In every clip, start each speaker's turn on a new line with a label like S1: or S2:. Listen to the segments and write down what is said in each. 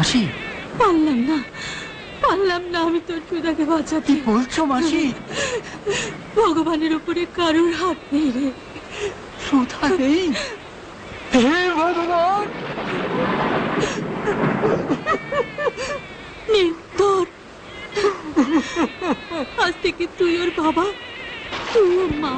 S1: মাসি
S2: পারলাম না আমি তোর চুদাকে বাঁচাতে।
S1: কি বলছো মাসি?
S2: ভগবানের উপরে কারোর হাত নেই রে।
S1: সুধা নেই? হে ভগবান!
S2: নির্দর, আজ থেকে তুই ওর বাবা, তুই ওর মা।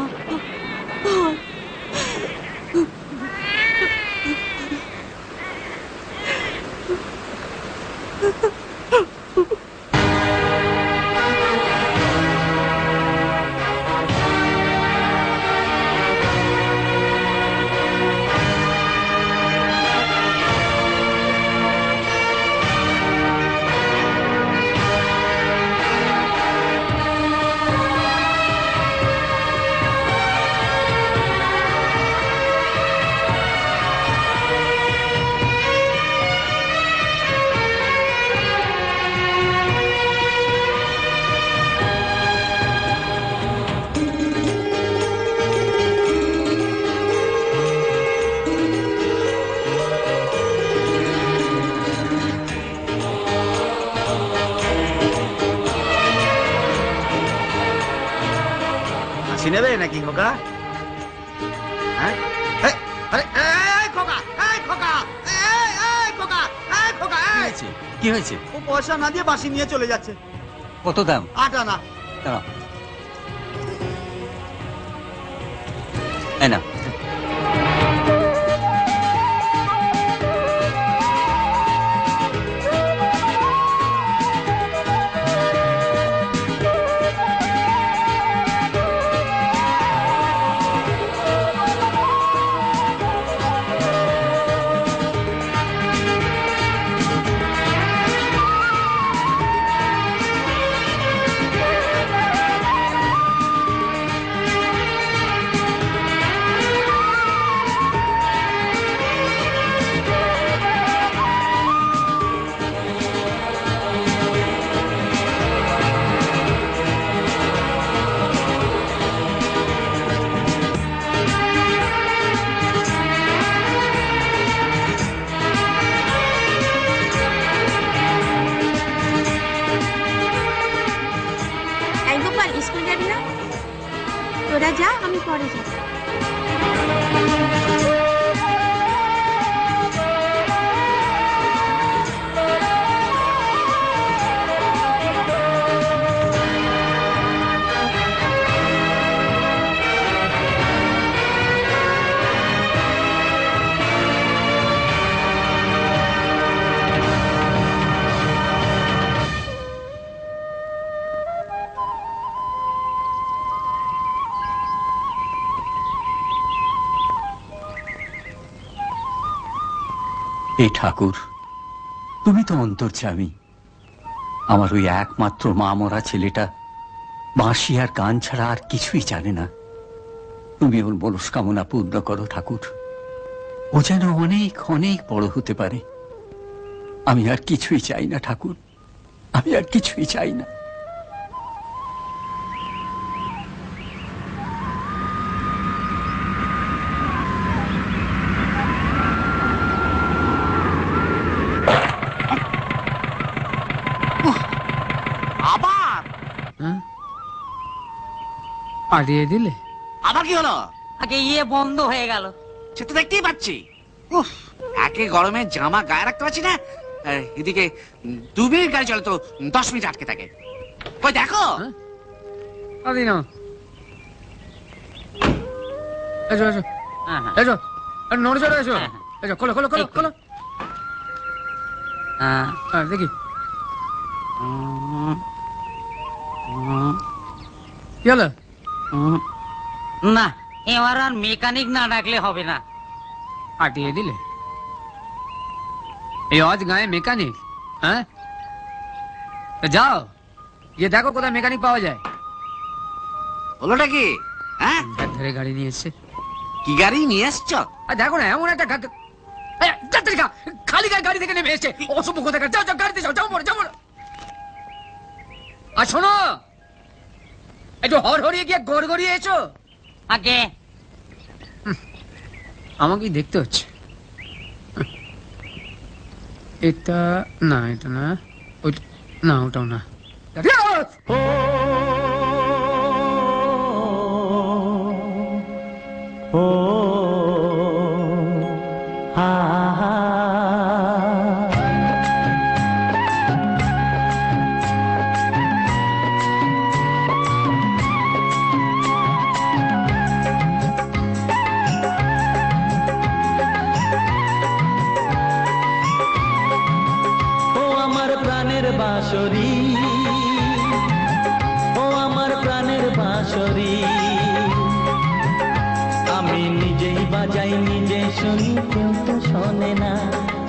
S3: নেবে নাকি খোকা?
S1: কি হয়েছে?
S3: ও পয়সা না দিয়ে বাসি নিয়ে চলে যাচ্ছে।
S1: কত দাম?
S3: 8 আনা।
S1: না
S2: তোরা যা, আমি পরে যাব।
S1: হে ঠাকুর, তুমি তো অন্তর্যামী। আমার ওই একমাত্র মা মরা ছেলেটা বাঁশি আর গান ছাড়া আর কিছুই জানে না। তুমি ওর মনস্কামনা পূর্ণ করো ঠাকুর। ও যেন অনেক অনেক বড় হতে পারে। আমি আর কিছুই চাই না ঠাকুর, আমি আর কিছুই চাই না।
S4: পাঠিয়ে দিলে?
S3: আবার কি হলো?
S5: আগে বন্ধ হয়ে গেল।
S3: সে তো দেখতেই পাচ্ছি। একে গরমে জামা গায়ে রাখতে পারছি না, এদিকে 2 মিনিট গাড়ি চলে তো 10 মিনিট আটকে থাকে। কই দেখো।
S4: এসো এসো এসো, নড়ে চড়ে এসো। এসো, খোলো খোলো খোলো খোলো। দেখি কি হলো?
S5: না, এবার আর মেকানিক না ডাকলে হবে না।
S4: পাঠিয়ে দিলে? এই আজ গায়ে মেকানিক? হ্যাঁ, যাও গিয়ে দেখো কোথায় মেকানিক পাওয়া যায়।
S3: হলোটা কি? হ্যাঁ,
S4: ধরে গাড়ি নিয়ে এসছে।
S3: কি গাড়ি নিয়ে এসছো?
S4: দেখো না, এমন একটা খালি গায়ে গাড়ি থেকে নেমে এসছে। অসভ্য কোথাকার। যাও যাও, গাড়িতে যাও, যাও পড়ে যাও। আর শোনো, একটু হড়হড়িয়ে গিয়ে গড়গড়িয়ে এসো।
S5: আগে
S4: আমাকেই দেখতে হচ্ছে। এটা না, এটা না, ওইটা না, ওটাও না।
S6: প্রাণের বাঁশরি, ও আমার প্রাণের বাঁশরি, আমি নিজেই বাজাই নিজে শুনি, কেউ তো শোনে না।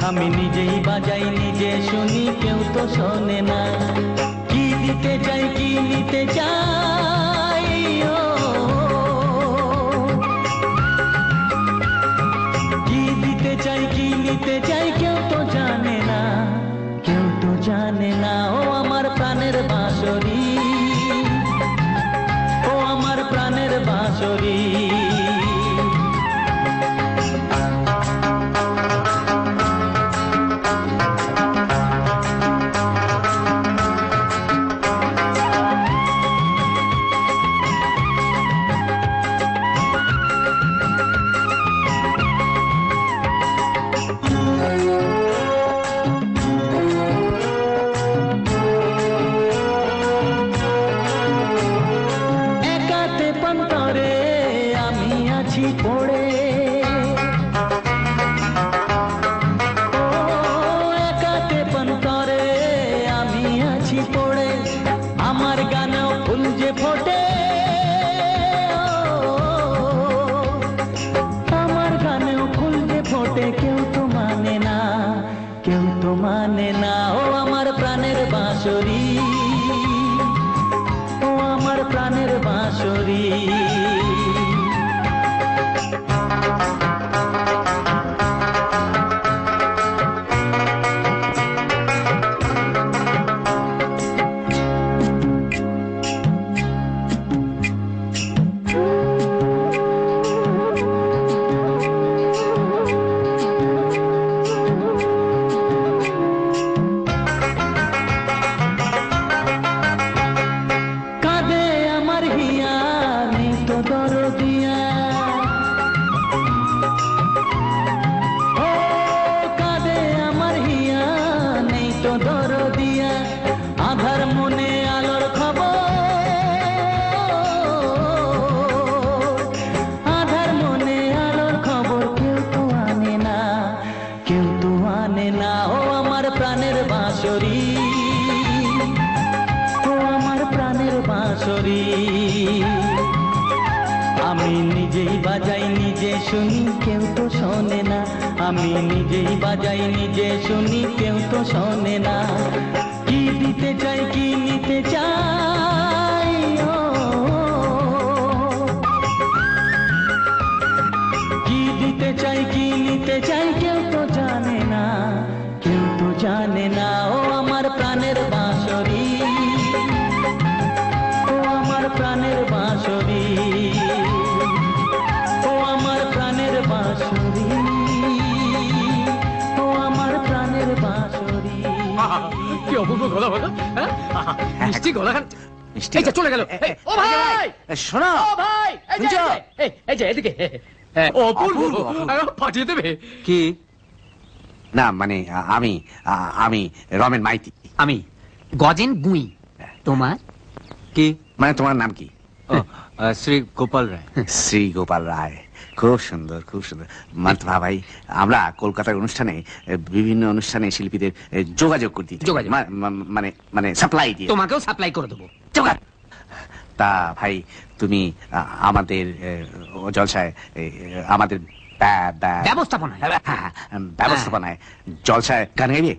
S6: আমি নিজেই বাজাই নিজে শুনি, কেউ তো শোনে না। কি দিতে চাই, কি নিতে চাই, ও কি দিতে চাই, কি নিতে চাই, কেউ তো জানে না, কেউ তো জানে না। ও আমার প্রাণের বাঁশরি, ও আমার প্রাণের বাঁশরি। একাতে পন্তরে আমি আছি পড়ে, ও একাতে পন্তরে আমি আছি পড়ে, আমার গানেও ফুল যে ফোটে, আমার গানেও ফুল যে ফোটে, কেউ তো মানে না, কেউ তো মানে না। ও আমার প্রাণের বাঁশরি, ও আমার প্রাণের বাঁশরি। কাঁদে আমার হিয়া, নেই তো দরদিয়া, ও কাঁদে আমার হিয়া, নেই তো দরদিয়া, আধার মনে আলোর খবর, আধার মনে আলোর খবর, কেউ তো আনে না, কেউ তো আনে না। ও আমার প্রাণের বাঁশরি, ও আমার প্রাণের বাঁশরি, আমি নিজেই বাজাই নিজে শুনি, কেউ তো শোনে না। আমি নিজেই বাজাই নিজে শুনি, কেউ তো শোনে না। কি দিতে চাই, কি নিতে চাই, ও কি দিতে চাই, কি নিতে চাই, কেউ তো জানে না, কেউ তো জানে না। ও আমার প্রাণের বাঁশরি, ও আমার প্রাণের বাঁশরি, ও আমার প্রাণের বাঁশরি, ও আমার প্রাণের বাঁশরি।
S4: কি অপূর্ব গলা বলো, হ্যাঁ? মিষ্টি গলা গান।
S3: মিষ্টি
S4: এই যে চলে গেল। ও ভাই,
S3: শোনো,
S4: ও ভাই, এই যে,
S3: শুনছো?
S4: এই যে এদিকে। অপূর্ব, পাঠিয়ে দেবে।
S1: কি?
S3: না মানে আমি রমেন মাইতি।
S5: আমি গজেন গুই। তোমার
S1: কি?
S3: মানে তোমার নাম কি?
S1: ও, শ্রী গোপাল রায়।
S3: শ্রী গোপাল রায়, খুব সুন্দর, খুব সুন্দর। মান্তুভা ভাই, আমরা কলকাতার অনুষ্ঠানে, বিভিন্ন অনুষ্ঠানে শিল্পীদের যোগাযোগ করতে চাই।
S5: যোগাযোগ?
S3: মানে মানে সাপ্লাই দিয়ে।
S5: তোমাকেও সাপ্লাই করে দেবো।
S3: যোগাযোগ। তা ভাই, তুমি আমাদের জলসায়, আমাদের
S5: ব্যবস্থাপনা
S3: ব্যবস্থাপনায় জলসায় গান গাইবে?